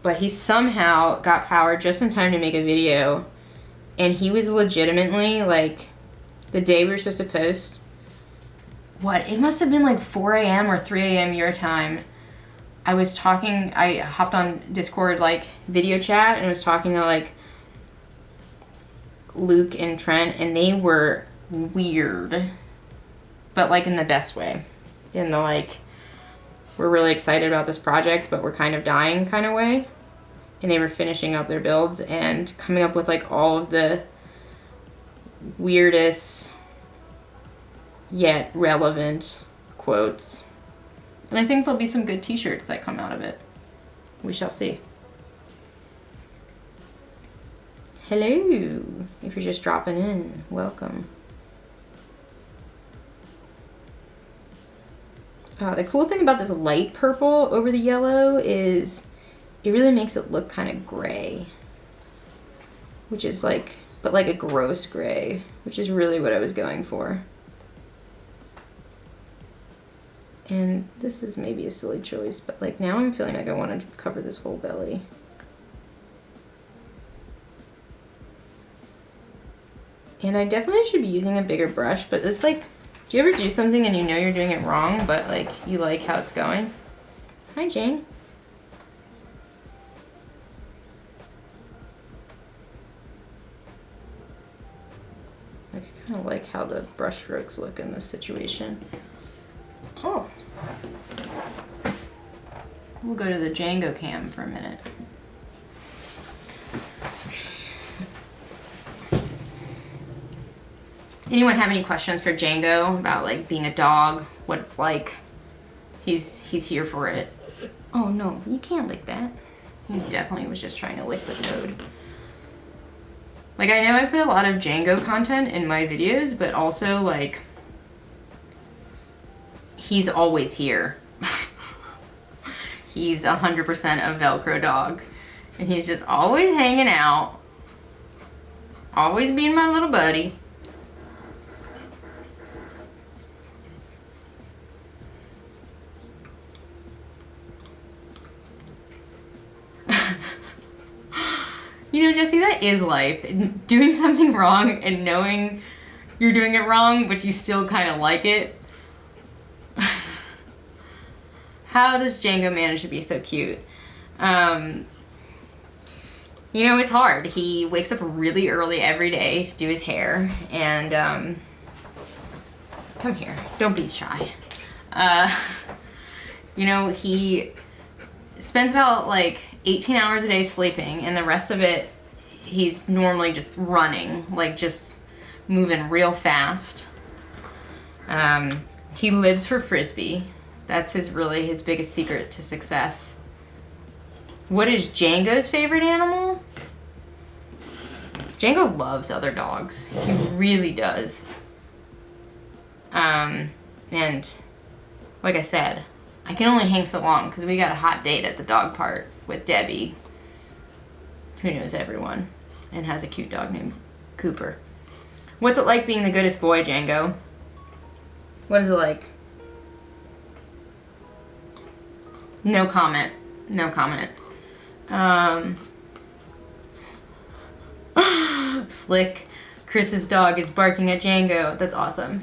But he somehow got power just in time to make a video. And he was legitimately, like, the day we were supposed to post, what? It must have been like 4 a.m. or 3 a.m. your time. I was talking, I hopped on Discord, like, video chat and was talking to, like, Luke and Trent, and they were weird. But, like, in the best way. In the, like, we're really excited about this project, but we're kind of dying kind of way. And they were finishing up their builds and coming up with, like, all of the weirdest yet relevant quotes. And I think there'll be some good t-shirts that come out of it. We shall see. Hello. If you're just dropping in, welcome. The cool thing about this light purple over the yellow is it really makes it look kind of gray, which is like, but like a gross gray, which is really what I was going for. And this is maybe a silly choice, but like now I'm feeling like I want to cover this whole belly. And I definitely should be using a bigger brush, but it's like, do you ever do something and you know you're doing it wrong, but like you like how it's going? Hi, Jane. I kind of like how the brush strokes look in this situation. Oh. We'll go to the Django cam for a minute. Anyone have any questions for Django about like being a dog, what it's like? He's here for it. Oh no, you can't lick that. He definitely was just trying to lick the toad. Like, I know I put a lot of Django content in my videos, but also like, he's always here. He's 100% a Velcro dog. And he's just always hanging out. Always being my little buddy. You know, Jesse, that is life. Doing something wrong and knowing you're doing it wrong, but you still kind of like it. How does Django manage to be so cute? You know, it's hard. He wakes up really early every day to do his hair, and come here, don't be shy. You know, he spends about like 18 hours a day sleeping, and the rest of it he's normally just running, like just moving real fast. He lives for Frisbee. That's his biggest secret to success. What is Django's favorite animal? Django loves other dogs. He really does. And like I said, I can only hang so long because we got a hot date at the dog park with Debbie, who knows everyone and has a cute dog named Cooper. What's it like being the goodest boy, Django? What is it like? No comment. No comment. Slick. Chris's dog is barking at Django. That's awesome.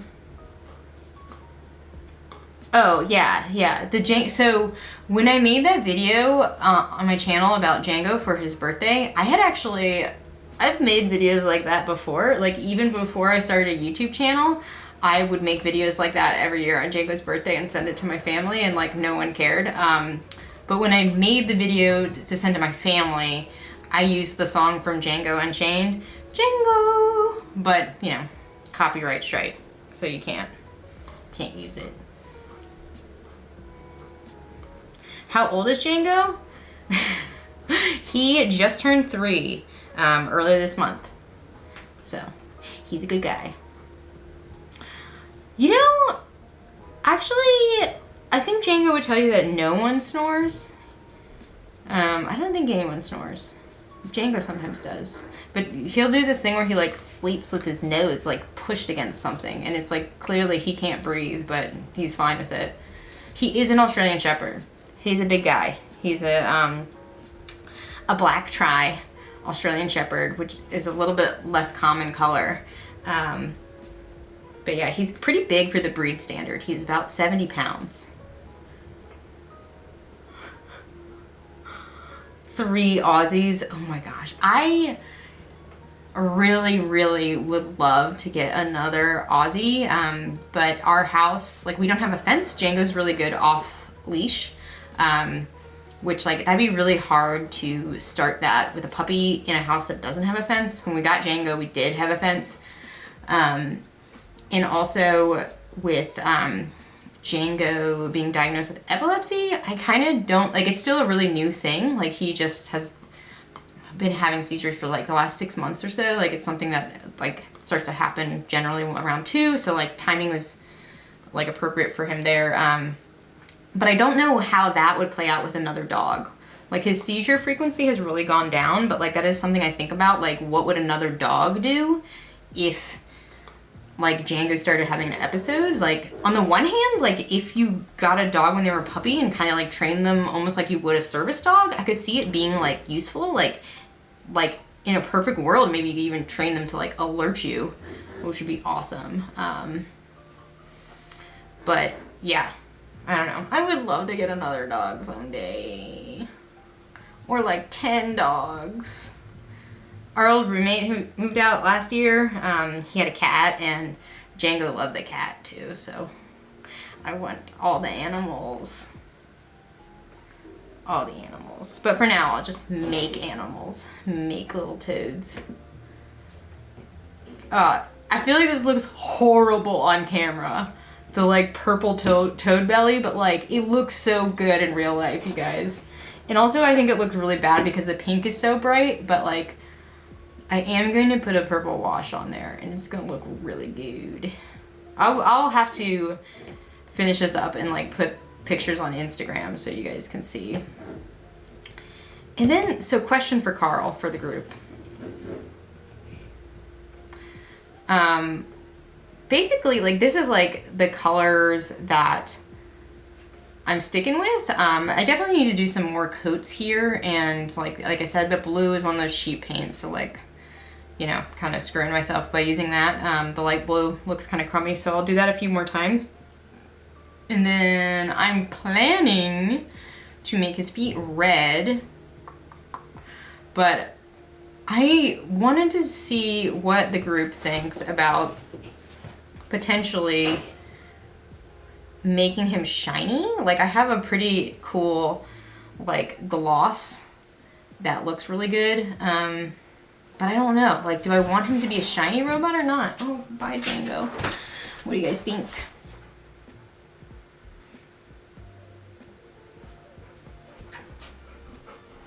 Oh, yeah. So when I made that video on my channel about Django for his birthday, I've made videos like that before. Like, even before I started a YouTube channel, I would make videos like that every year on Django's birthday and send it to my family, and like no one cared. But when I made the video to send to my family, I used the song from Django Unchained, Django, but you know, copyright strike, so you can't use it. How old is Django? He just turned 3 earlier this month, so he's a good guy. You know, actually, I think Django would tell you that no one snores. I don't think anyone snores. Django sometimes does. But he'll do this thing where he like sleeps with his nose like pushed against something, and it's like clearly he can't breathe, but he's fine with it. He is an Australian Shepherd. He's a big guy. He's a black tri Australian Shepherd, which is a little bit less common color. But yeah, he's pretty big for the breed standard. He's about 70 pounds. 3 Aussies. Oh my gosh. I really would love to get another Aussie. But our house, like, we don't have a fence. Django's really good off leash. Which, like, that'd be really hard to start that with a puppy in a house that doesn't have a fence. When we got Django, we did have a fence. And also with Django being diagnosed with epilepsy, I kind of don't, like, it's still a really new thing. Like, he just has been having seizures for like the last 6 months or so. Like, it's something that like starts to happen generally around 2. So like timing was like appropriate for him there. But I don't know how that would play out with another dog. Like, his seizure frequency has really gone down, but like that is something I think about. Like, what would another dog do if like Django started having an episode? Like, on the one hand, like if you got a dog when they were a puppy and kind of like trained them almost like you would a service dog, I could see it being like useful. Like in a perfect world, maybe you could even train them to like alert you, which would be awesome. But yeah, I don't know. I would love to get another dog someday, or like 10 dogs. our old roommate who moved out last year, he had a cat, and Django loved the cat too, so I want all the animals. All the animals. But for now, I'll just make animals. Make little toads. I feel like this looks horrible on camera. The like purple toad belly, but like it looks so good in real life, you guys. And also I think it looks really bad because the pink is so bright, but like I am going to put a purple wash on there and it's gonna look really good. I'll have to finish this up and like put pictures on Instagram so you guys can see. And then, so question for Carl for the group. Basically, like this is like the colors that I'm sticking with. I definitely need to do some more coats here, and like I said, the blue is one of those cheap paints, so like, you know, kind of screwing myself by using that. The light blue looks kind of crummy, so I'll do that a few more times. And then I'm planning to make his feet red, but I wanted to see what the group thinks about potentially making him shiny. Like I have a pretty cool like gloss that looks really good, but I don't know, like do I want him to be a shiny robot or not? Oh, bye Django. What do you guys think?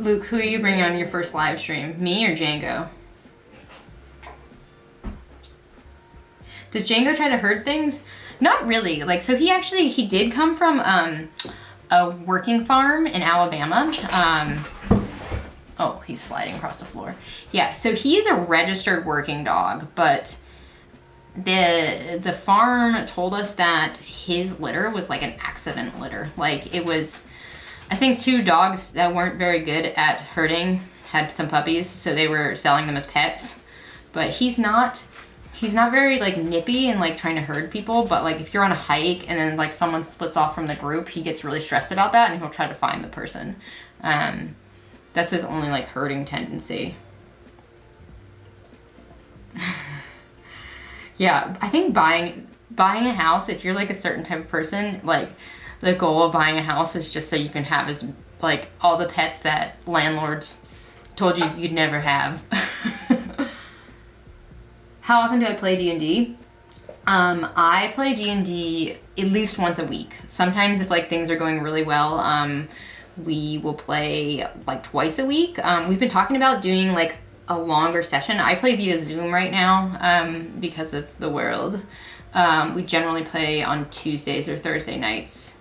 Luke, who are you bringing on your first live stream? Me or Django? Does Django try to herd things? Not really. Like, so he did come from a working farm in Alabama. Oh, he's sliding across the floor. Yeah, so he's a registered working dog, but the farm told us that his litter was like an accident litter. Like it was, I think 2 dogs that weren't very good at herding had some puppies, so they were selling them as pets. But he's not very like nippy and like trying to herd people, but like if you're on a hike and then like someone splits off from the group, he gets really stressed about that and he'll try to find the person. That's his only like herding tendency. Yeah, I think buying a house, if you're like a certain type of person, like the goal of buying a house is just so you can have as like all the pets that landlords told you you'd never have. How often do I play D&D? I play D&D at least once a week. Sometimes if like things are going really well, we will play like twice a week. We've been talking about doing like a longer session. I play via Zoom right now because of the world. We generally play on Tuesdays or Thursday nights.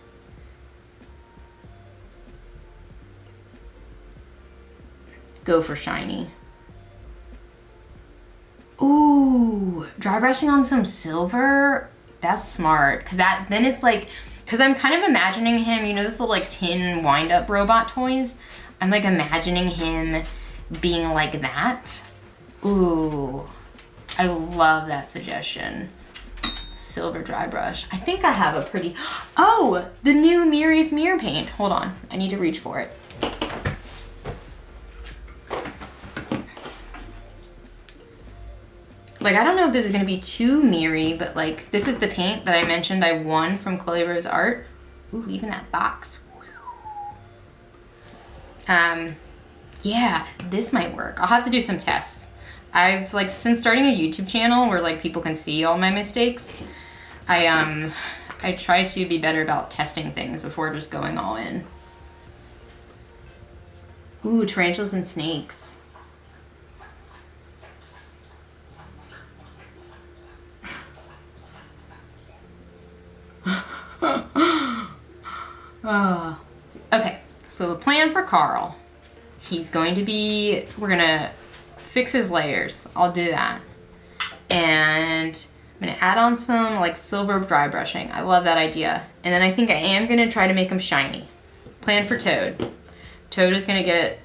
Go for shiny. Ooh, dry brushing on some silver. That's smart. Cause then it's like, cause I'm kind of imagining him, you know, this little like tin wind up robot toys. I'm like imagining him being like that. Ooh, I love that suggestion. Silver dry brush. I think I have a pretty, oh, the new Miri's Mirror paint. Hold on, I need to reach for it. Like, I don't know if this is gonna be too Miri, but like, this is the paint that I mentioned I won from Chloe Rose Art. Ooh, even that box. Yeah, this might work. I'll have to do some tests. I've like, since starting a YouTube channel where like people can see all my mistakes, I try to be better about testing things before just going all in. Ooh, tarantulas and snakes. Okay, so the plan for Carl, he's going to be, we're gonna fix his layers. I'll do that. And I'm gonna add on some like silver dry brushing. I love that idea. And then I think I am gonna try to make him shiny. Plan for Toad. Toad is gonna get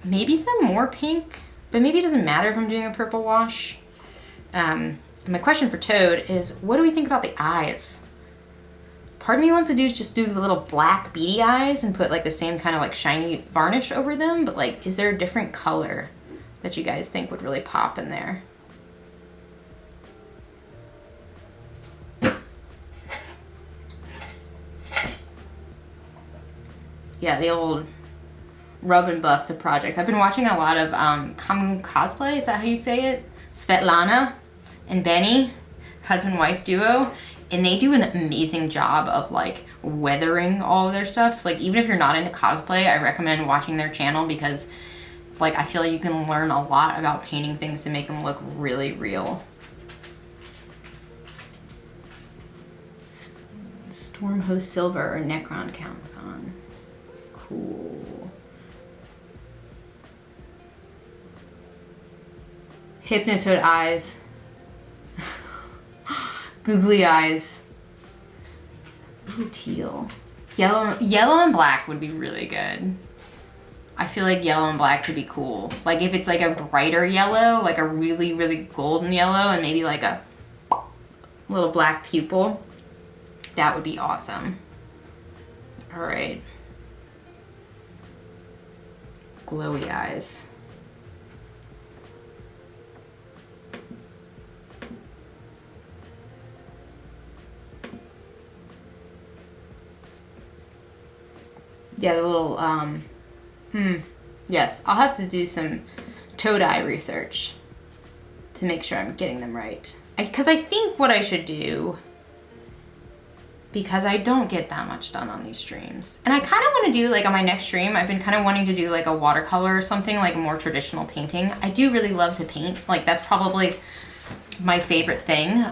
maybe some more pink, but maybe it doesn't matter if I'm doing a purple wash. My question for Toad is, what do we think about the eyes? Part of me wants to just do the little black beady eyes and put like the same kind of like shiny varnish over them, but like, is there a different color? that you guys think would really pop in there. Yeah, the old rub and buff the project. I've been watching a lot of Kamu cosplay, is that how you say it? Svetlana and Benny, husband-wife duo, and they do an amazing job of like weathering all of their stuff. So like even if you're not into cosplay, I recommend watching their channel because like I feel like you can learn a lot about painting things to make them look really real. Stormhost Silver or Necron Countdown. Cool. Hypnotoad eyes. Googly eyes. Ooh, teal. Yellow and black would be really good. I feel like yellow and black could be cool. Like if it's like a brighter yellow, like a really, really golden yellow and maybe like a little black pupil, that would be awesome. All right. Glowy eyes. Yeah, the little, yes, I'll have to do some toad eye research to make sure I'm getting them right. Because I think what I should do, because I don't get that much done on these streams, and I kind of want to do, like on my next stream, I've been kind of wanting to do like a watercolor or something, like a more traditional painting. I do really love to paint, like that's probably my favorite thing.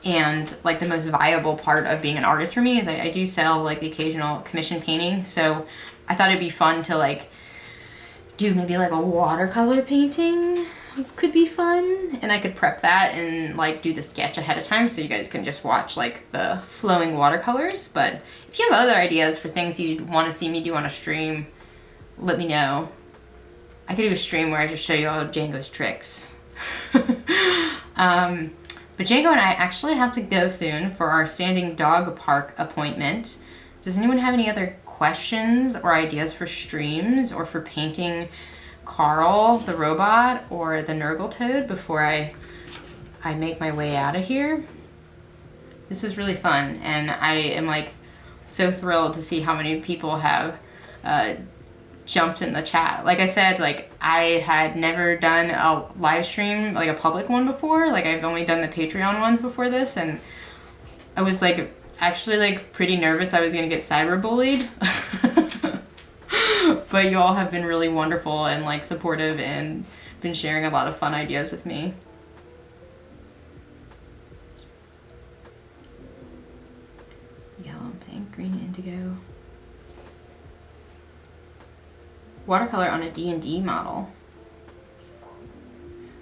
And like the most viable part of being an artist for me is I do sell like the occasional commission painting. So I thought it'd be fun to like do maybe like a watercolor painting could be fun. And I could prep that and like do the sketch ahead of time so you guys can just watch like the flowing watercolors. But if you have other ideas for things you'd want to see me do on a stream, let me know. I could do a stream where I just show you all of Django's tricks. But Django and I actually have to go soon for our standing dog park appointment. Does anyone have any other questions or ideas for streams or for painting Carl the robot or the Nurgle toad before I make my way out of here? This was really fun, and I am like so thrilled to see how many people have jumped in the chat. Like I said, like I had never done a live stream, like a public one before. Like I've only done the Patreon ones before this, and I was like actually like pretty nervous I was gonna get cyberbullied. But you all have been really wonderful and like supportive and been sharing a lot of fun ideas with me. Yellow, pink, green, indigo. Watercolor on a D&D model.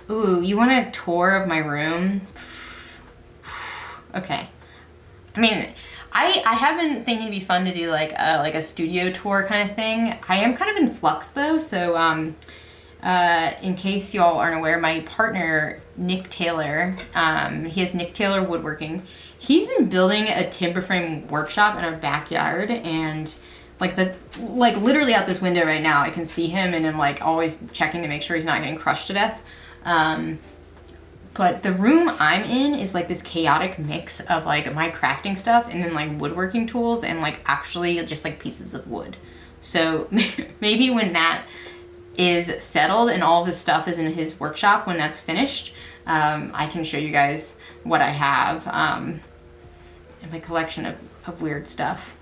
Ooh, you want a tour of my room? Okay. I mean, I have been thinking it'd be fun to do like a studio tour kind of thing. I am kind of in flux though, so in case y'all aren't aware, my partner, Nick Taylor, he has Nick Taylor Woodworking. He's been building a timber frame workshop in our backyard, and like literally out this window right now, I can see him, and I'm like always checking to make sure he's not getting crushed to death. But the room I'm in is like this chaotic mix of like my crafting stuff and then like woodworking tools and like actually just like pieces of wood. So maybe when that is settled and all of his stuff is in his workshop, when that's finished, I can show you guys what I have in my collection of weird stuff.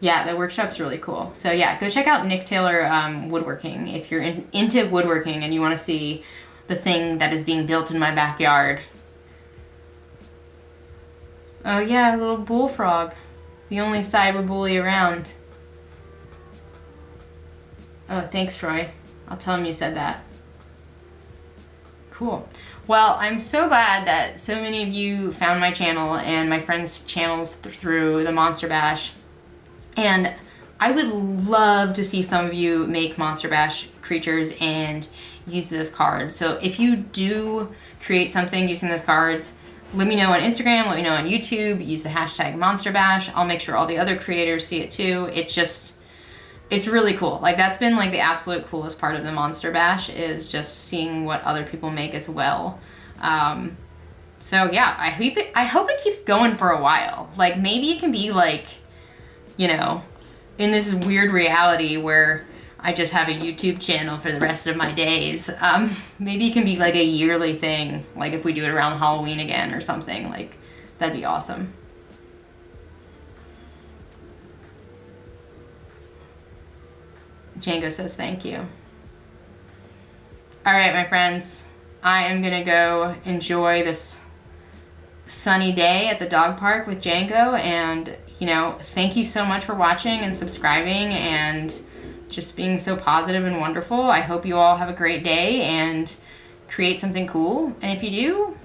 Yeah, the workshop's really cool. So yeah, go check out Nick Taylor Woodworking if you're into woodworking and you want to see the thing that is being built in my backyard. Oh yeah, a little bullfrog. The only cyber bully around. Oh, thanks, Troy. I'll tell him you said that. Cool. Well, I'm so glad that so many of you found my channel and my friends' channels through the Monster Bash. And I would love to see some of you make Monster Bash creatures and use those cards. So if you do create something using those cards, let me know on Instagram, let me know on YouTube, use the hashtag MonsterBash. I'll make sure all the other creators see it too. It's really cool. Like that's been like the absolute coolest part of the Monster Bash is just seeing what other people make as well. So yeah, I hope it keeps going for a while. Like maybe it can be like, you know, in this weird reality where I just have a YouTube channel for the rest of my days. Maybe it can be like a yearly thing, like if we do it around Halloween again or something, like that'd be awesome. Django says thank you. All right, my friends, I am gonna go enjoy this sunny day at the dog park with Django, and you know, thank you so much for watching and subscribing and just being so positive and wonderful. I hope you all have a great day and create something cool. And if you do,